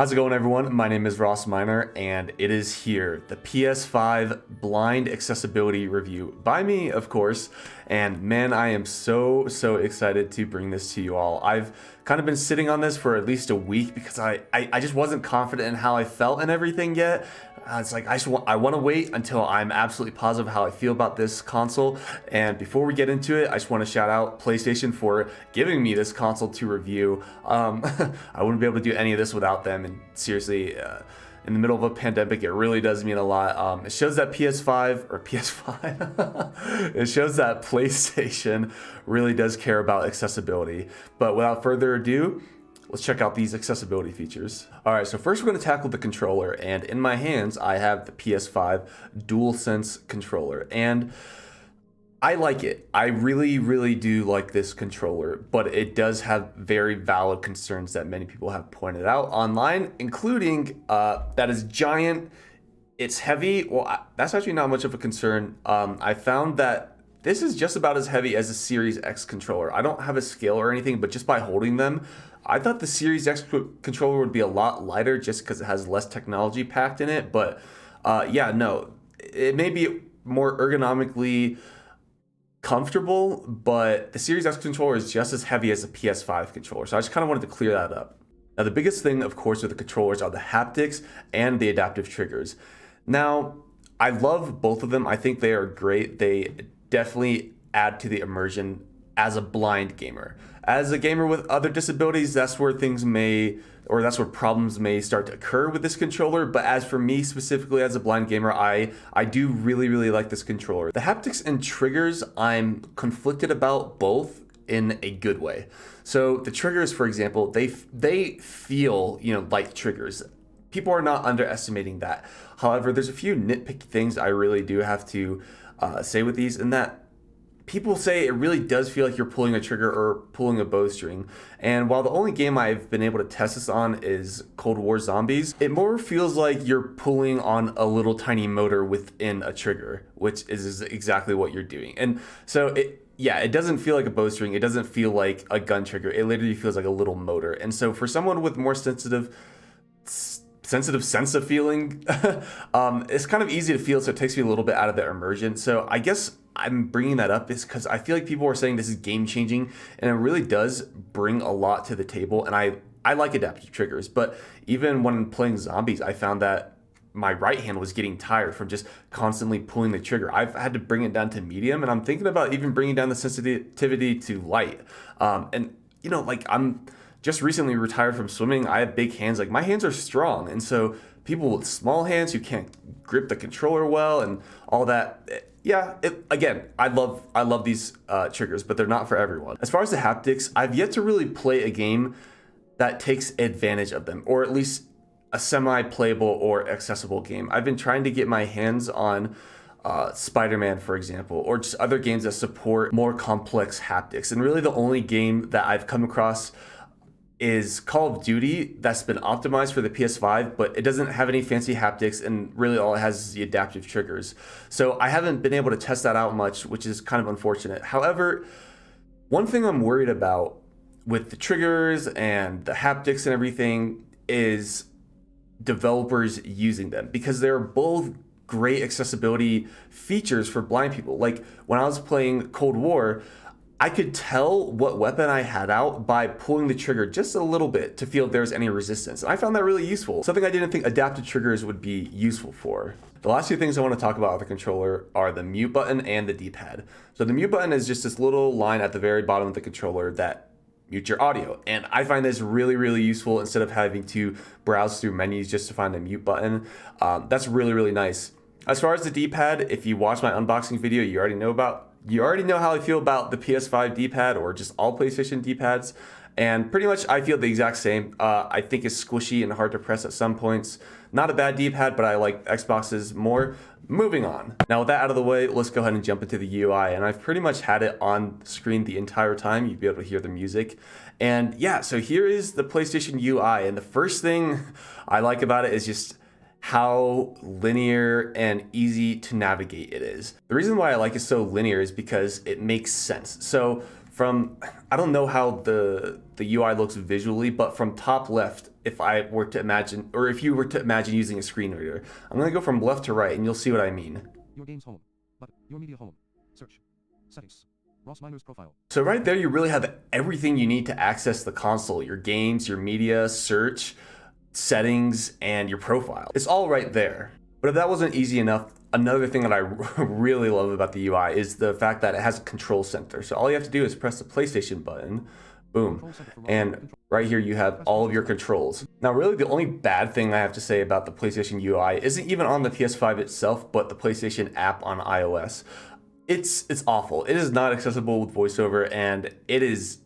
How's it going, everyone? My name is Ross Miner, and it is here, the PS5 blind accessibility review by me, of course. And man, I am so excited to bring this to you all. I've kind of been sitting on this for at least a week because I just wasn't confident in how I felt and everything yet. It's like I want to wait until I'm absolutely positive how I feel about this console. And before we get into it, I just want to shout out PlayStation for giving me this console to review. I wouldn't be able to do any of this without them. And seriously, in the middle of a pandemic, it really does mean a lot. It shows that PS5, it shows that PlayStation really does care about accessibility. But without further ado, let's check out these accessibility features. All right, so first we're going to tackle the controller, and in my hands I have the PS5 DualSense controller, and I like it. I really do like this controller, but it does have very valid concerns that many people have pointed out online, including that it's giant, it's heavy. Well, that's actually not much of a concern. I found that this is just about as heavy as a Series X controller. I don't have a scale or anything, but just by holding them, I thought the Series X controller would be a lot lighter just because it has less technology packed in it. But yeah, no, it may be more ergonomically comfortable, but the Series X controller is just as heavy as the PS5 controller. So I just kind of wanted to clear that up. Now, the biggest thing, of course, with the controllers are the haptics and the adaptive triggers. Now, I love both of them. I think they are great. They definitely add to the immersion as a blind gamer. As a gamer with other disabilities, that's where problems may start to occur with this controller. But as for me specifically as a blind gamer, I do really like this controller. The haptics and triggers, I'm conflicted about both in a good way. So the triggers, for example, they feel, like triggers. People are not underestimating that. However, there's a few nitpicky things I really do have to say with these, and that people say it really does feel like you're pulling a trigger or pulling a bowstring. And while the only game I've been able to test this on is Cold War Zombies, it more feels like you're pulling on a little tiny motor within a trigger, which is exactly what you're doing. And so it doesn't feel like a bowstring. It doesn't feel like a gun trigger. It literally feels like a little motor. And so for someone with more sensitive sense of feeling, it's kind of easy to feel, so it takes me a little bit out of the immersion. So I guess I'm bringing that up is because I feel like people are saying this is game changing, and it really does bring a lot to the table. And I like adaptive triggers, but even when playing zombies, I found that my right hand was getting tired from just constantly pulling the trigger. I've had to bring it down to medium, and I'm thinking about even bringing down the sensitivity to light. I'm just recently retired from swimming. I have big hands. Like, my hands are strong, and so people with small hands who can't grip the controller well and all that. I love these triggers, but they're not for everyone. As far as the haptics, I've yet to really play a game that takes advantage of them, or at least a semi-playable or accessible game. I've been trying to get my hands on Spider-Man, for example, or just other games that support more complex haptics. And really the only game that I've come across is Call of Duty that's been optimized for the PS5, but it doesn't have any fancy haptics, and really all it has is the adaptive triggers. So I haven't been able to test that out much, which is kind of unfortunate. However, one thing I'm worried about with the triggers and the haptics and everything is developers using them, because they're both great accessibility features for blind people. Like, when I was playing Cold War, I could tell what weapon I had out by pulling the trigger just a little bit to feel if there was any resistance. And I found that really useful. Something I didn't think adaptive triggers would be useful for. The last two things I want to talk about with the controller are the mute button and the D-pad. So the mute button is just this little line at the very bottom of the controller that mute your audio. And I find this really useful instead of having to browse through menus just to find the mute button. That's really nice. As far as the D-pad, if you watch my unboxing video, you already know how I feel about the PS5 D-pad or just all PlayStation D-pads. And pretty much I feel the exact same. I think it's squishy and hard to press at some points. Not a bad D-pad, but I like Xbox's more. Moving on. Now, with that out of the way, let's go ahead and jump into the UI. And I've pretty much had it on screen the entire time. You'd be able to hear the music. And yeah, so here is the PlayStation UI. And the first thing I like about it is just how linear and easy to navigate it is. The reason why I like it so linear is because it makes sense. So I don't know how the UI looks visually, but from top left, if I were to imagine, or if you were to imagine using a screen reader. I'm going to go from left to right, and you'll see what I mean. Your games home. Button. Your media home. Search. Settings. Ross Miner's profile. So right there, you really have everything you need to access the console. Your games, your media, search, settings, and your profile. It's all right there. But if that wasn't easy enough, another thing that I really love about the UI is the fact that it has a control center. So all you have to do is press the PlayStation button, boom, and right here you have all of your controls. Now really the only bad thing I have to say about the PlayStation UI isn't even on the PS5 itself, but the PlayStation app on iOS. It's awful. It is not accessible with VoiceOver, and it is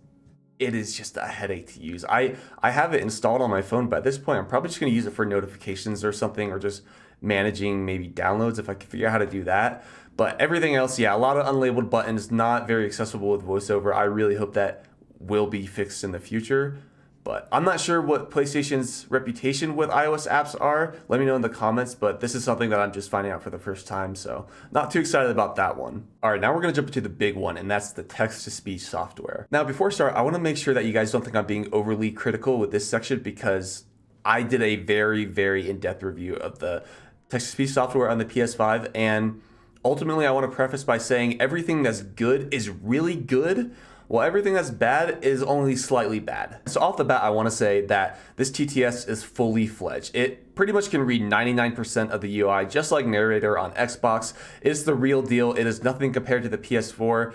just a headache to use. I have it installed on my phone, but at this point I'm probably just going to use it for notifications or something, or just managing maybe downloads if I can figure out how to do that. But everything else, yeah, a lot of unlabeled buttons, not very accessible with VoiceOver. I really hope that will be fixed in the future. But I'm not sure what PlayStation's reputation with iOS apps are. Let me know in the comments, but this is something that I'm just finding out for the first time, so not too excited about that one. All right, now we're gonna jump into the big one, and that's the text-to-speech software. Now, before I start, I wanna make sure that you guys don't think I'm being overly critical with this section, because I did a very, very in-depth review of the text-to-speech software on the PS5, and ultimately I wanna preface by saying everything that's good is really good, while everything that's bad is only slightly bad. So off the bat, I want to say that this TTS is fully fledged. It pretty much can read 99% of the UI, just like Narrator on Xbox. It's the real deal. It is nothing compared to the PS4.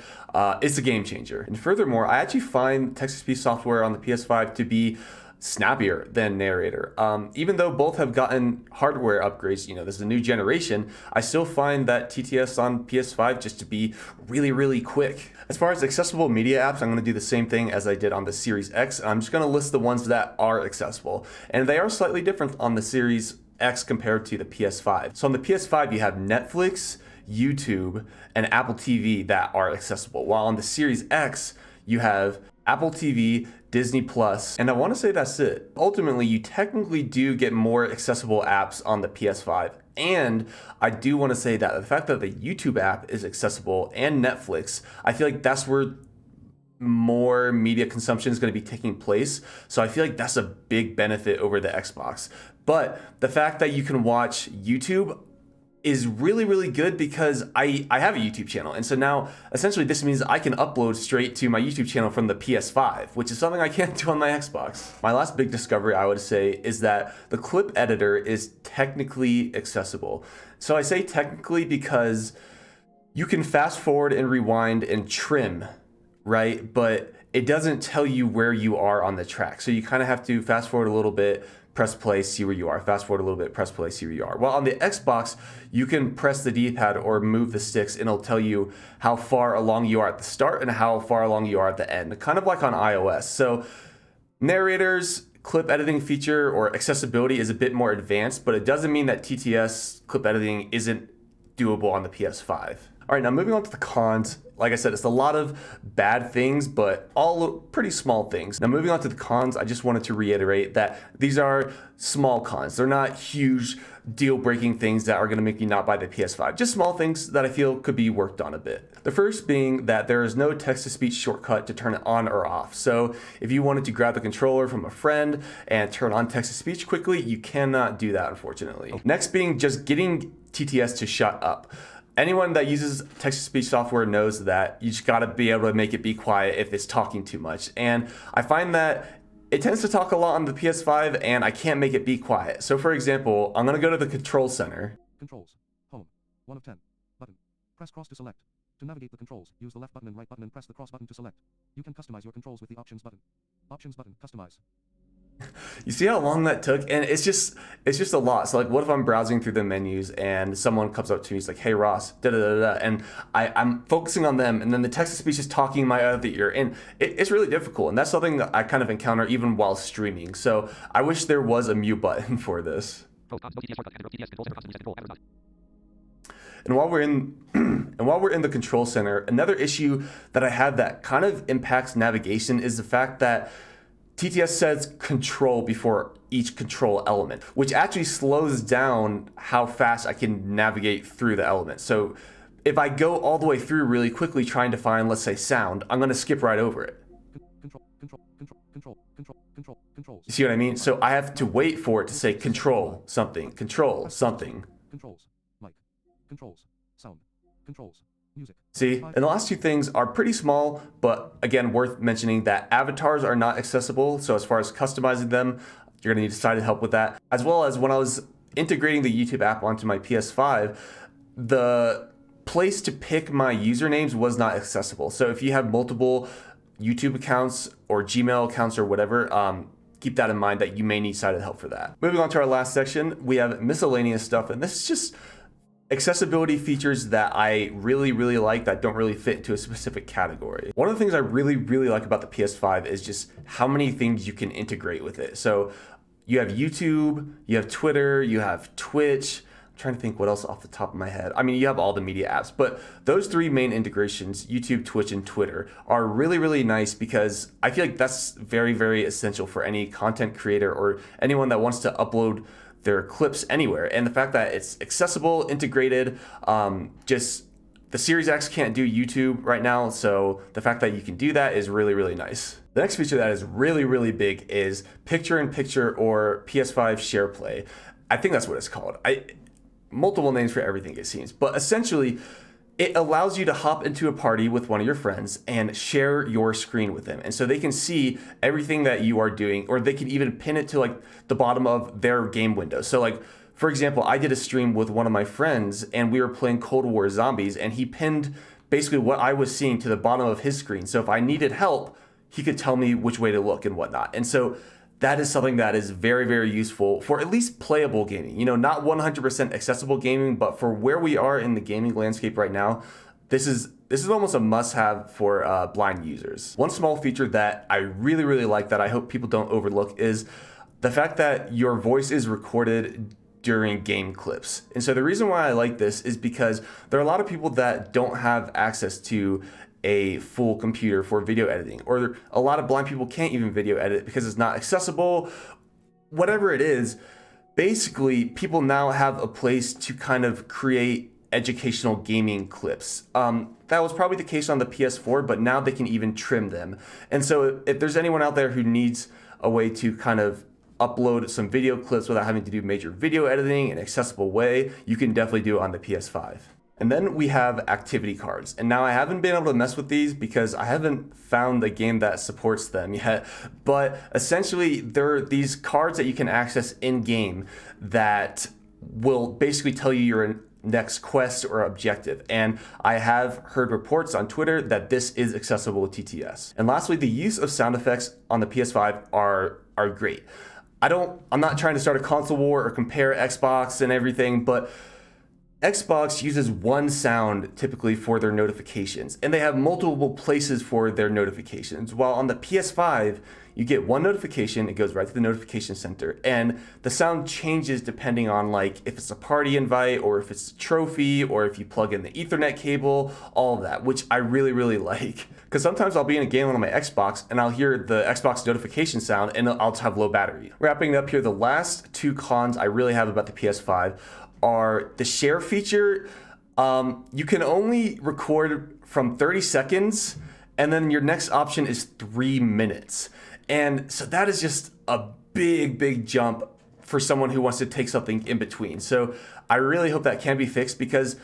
It's a game changer. And furthermore, I actually find text-to-speech software on the PS5 to be snappier than Narrator. Even though both have gotten hardware upgrades, this is a new generation, I still find that TTS on PS5 just to be really, really quick. As far as accessible media apps, I'm going to do the same thing as I did on the Series X. I'm just going to list the ones that are accessible, and they are slightly different on the Series X compared to the PS5. So on the PS5, you have Netflix, YouTube, and Apple TV that are accessible, while on the Series X, you have Apple TV, Disney Plus, and I want to say that's it. Ultimately, you technically do get more accessible apps on the PS5, and I do want to say that the fact that the YouTube app is accessible and Netflix, I feel like that's where more media consumption is going to be taking place. So I feel like that's a big benefit over the Xbox. But the fact that you can watch YouTube is really, really good, because I have a YouTube channel. And so now essentially this means I can upload straight to my YouTube channel from the PS5, which is something I can't do on my Xbox. My last big discovery, I would say, is that the clip editor is technically accessible. So I say technically because you can fast forward and rewind and trim, right? But it doesn't tell you where you are on the track. So you kind of have to fast forward a little bit, press play, see where you are. Fast forward a little bit, press play, see where you are. Well, on the Xbox, you can press the D-pad or move the sticks, and it'll tell you how far along you are at the start and how far along you are at the end, kind of like on iOS. So Narrator's clip editing feature or accessibility is a bit more advanced, but it doesn't mean that TTS clip editing isn't doable on the PS5. All right, now moving on to the cons. Like I said, it's a lot of bad things, but all pretty small things. Now moving on to the cons, I just wanted to reiterate that these are small cons. They're not huge deal-breaking things that are gonna make you not buy the PS5. Just small things that I feel could be worked on a bit. The first being that there is no text-to-speech shortcut to turn it on or off. So if you wanted to grab the controller from a friend and turn on text-to-speech quickly, you cannot do that, unfortunately. Next being just getting TTS to shut up. Anyone that uses text-to-speech software knows that you just gotta be able to make it be quiet if it's talking too much. And I find that it tends to talk a lot on the PS5, and I can't make it be quiet. So for example, I'm gonna go to the control center. Controls. Home. 1 of 10. Button. Press cross to select. To navigate the controls, use the left button and right button and press the cross button to select. You can customize your controls with the options button. Options button. Customize. You see how long that took? And it's just a lot. So like, what if I'm browsing through the menus and someone comes up to me, he's like, hey Ross, da da da da, and I'm focusing on them, and then the text-to-speech is talking in my other ear, and it's really difficult. And that's something that I kind of encounter even while streaming. So I wish there was a mute button for this. And while we're in the control center, another issue that I have that kind of impacts navigation is the fact that TTS says control before each control element, which actually slows down how fast I can navigate through the element. So if I go all the way through really quickly trying to find, let's say, sound, I'm going to skip right over it. Controls. You see what I mean? So I have to wait for it to say control something, control something. Controls. Mic. Controls. Sound. Controls. Music. See, and the last two things are pretty small, but again, worth mentioning that avatars are not accessible. So as far as customizing them, you're gonna need sighted help with that. As well as when I was integrating the YouTube app onto my PS5, the place to pick my usernames was not accessible. So if you have multiple YouTube accounts or Gmail accounts or whatever, keep that in mind that you may need sighted help for that. Moving on to our last section, we have miscellaneous stuff, and this is just accessibility features that I really like that don't really fit into a specific category. One of the things I really like about the PS5 is just how many things you can integrate with it. So you have YouTube, you have Twitter, you have Twitch. I'm trying to think what else off the top of my head. I mean, you have all the media apps, but those three main integrations, YouTube, Twitch, and Twitter, are really nice because I feel like that's very essential for any content creator or anyone that wants to upload their clips anywhere. And the fact that it's accessible, integrated, just the Series X can't do YouTube right now, so the fact that you can do that is really nice. The next feature that is really big is picture-in-picture or PS5 share play. I think that's what it's called. Multiple names for everything it seems, but essentially it allows you to hop into a party with one of your friends and share your screen with them. And so they can see everything that you are doing, or they can even pin it to like the bottom of their game window. So like, for example, I did a stream with one of my friends and we were playing Cold War Zombies, and he pinned basically what I was seeing to the bottom of his screen. So if I needed help, he could tell me which way to look and whatnot. And so that is something that is very useful for at least playable gaming. You know, not 100% accessible gaming, but for where we are in the gaming landscape right now, this is almost a must-have for blind users. One small feature that I really like that I hope people don't overlook is the fact that your voice is recorded during game clips. And so the reason why I like this is because there are a lot of people that don't have access to a full computer for video editing, or a lot of blind people can't even video edit because it's not accessible. Whatever it is, basically people now have a place to kind of create educational gaming clips. That was probably the case on the PS4, but now they can even trim them. And so if there's anyone out there who needs a way to kind of upload some video clips without having to do major video editing in an accessible way, you can definitely do it on the PS5. And then we have activity cards. And now I haven't been able to mess with these because I haven't found a game that supports them yet. But essentially, they're these cards that you can access in-game that will basically tell you your next quest or objective. And I have heard reports on Twitter that this is accessible with TTS. And lastly, the use of sound effects on the PS5 are great. I'm not trying to start a console war or compare Xbox and everything, but Xbox uses one sound typically for their notifications, and they have multiple places for their notifications. While on the PS5, you get one notification, it goes right to the notification center, and the sound changes depending on like if it's a party invite or if it's a trophy or if you plug in the Ethernet cable, all of that, which I really like. Because sometimes I'll be in a game on my Xbox and I'll hear the Xbox notification sound and I'll just have low battery. Wrapping up here, the last two cons I really have about the PS5 are the share feature. You can only record from 30 seconds, and then your next option is 3 minutes. And so that is just a big jump for someone who wants to take something in between. So I really hope that can be fixed, because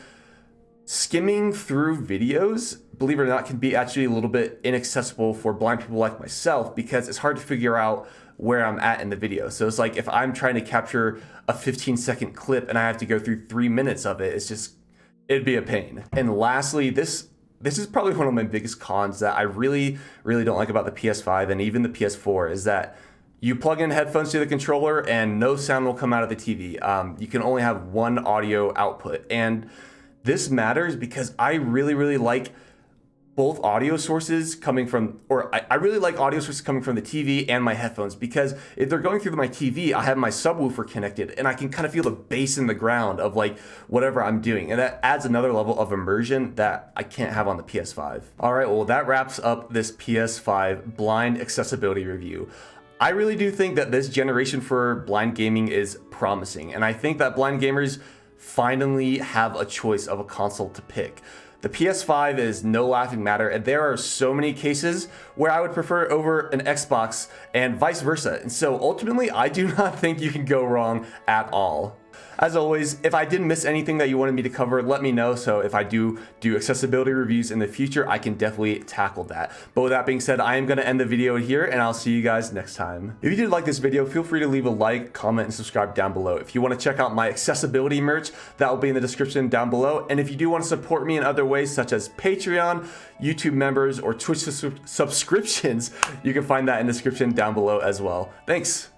skimming through videos, believe it or not, can be actually a little bit inaccessible for blind people like myself, because it's hard to figure out where I'm at in the video. So it's like if I'm trying to capture a 15-second clip and I have to go through 3 minutes of it, it'd be a pain. And lastly, this is probably one of my biggest cons that I really don't like about the PS5 and even the PS4 is that you plug in headphones to the controller and no sound will come out of the TV. You can only have one audio output. And this matters because I really like both audio sources coming from, or I really like audio sources coming from the TV and my headphones, because if they're going through my TV, I have my subwoofer connected and I can kind of feel the bass in the ground of like whatever I'm doing. And that adds another level of immersion that I can't have on the PS5. All right, well, that wraps up this PS5 blind accessibility review. I really do think that this generation for blind gaming is promising. And I think that blind gamers finally have a choice of a console to pick. The PS5 is no laughing matter, and there are so many cases where I would prefer it over an Xbox and vice versa. And so ultimately, I do not think you can go wrong at all. As always, if I didn't miss anything that you wanted me to cover, let me know. So if I do accessibility reviews in the future, I can definitely tackle that. But with that being said, I am going to end the video here, and I'll see you guys next time. If you did like this video, feel free to leave a like, comment, and subscribe down below. If you want to check out my accessibility merch, that will be in the description down below. And if you do want to support me in other ways, such as Patreon, YouTube members, or Twitch subscriptions, you can find that in the description down below as well. Thanks.